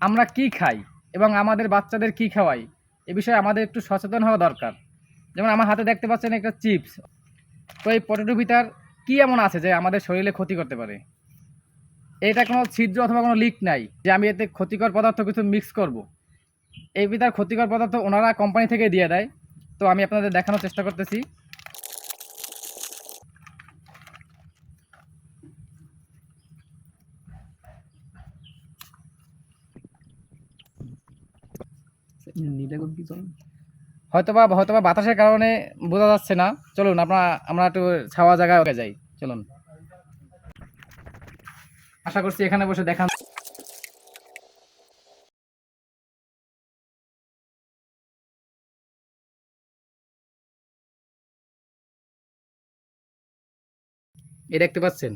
আমরা কি খাই এবং আমাদের বাচ্চাদের কি খাওয়াই এ বিষয়ে আমাদের একটু সচেতন হওয়া দরকার। যেমন আমার হাতে দেখতে পাচ্ছেন একটা চিপস। তো এই পটেটো ভিতর কি এমন আছে যে আমাদের শরীরে ক্ষতি করতে পারে? এটা কোনো ছিদ্র অথবা কোনো লিক নাই যে আমি এতে ক্ষতিকর পদার্থ কিছু মিক্স করব। এই ভিতর ক্ষতিকর পদার্থ ওনারা কোম্পানি থেকে দিয়ে দেয়। তো আমি আপনাদের দেখানোর চেষ্টা করতেছি। হয়তোবা হয়তোবা বাতাসের কারণে বোঝা যাচ্ছে না। চলুন আমরা একটু ছাওয়া জায়গায় যাই। চলুন, আশা করছি এখানে বসে দেখান। এই দেখতে পাচ্ছেন,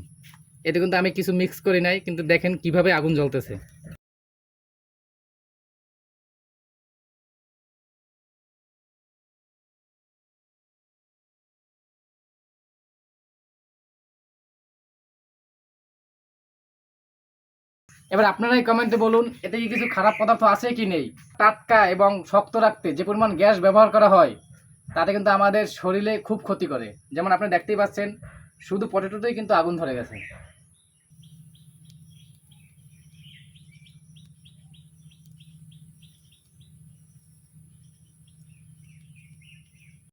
এতে কিন্তু আমি কিছু মিক্স করি নাই, কিন্তু দেখেন কিভাবে আগুন জ্বলতেছে। এবার আপনারাই কমেন্টে বলুন, এতে কি কিছু খারাপ পদার্থ আছে কি নেই। টাটকা এবং শক্ত রাখতে যে পরিমাণ গ্যাস ব্যবহার করা হয় তাতে কিন্তু আমাদের শরীরে খুব ক্ষতি করে। যেমন আপনি দেখতেই পাচ্ছেন, শুধু পটেটোতেই কিন্তু আগুন ধরে গেছে।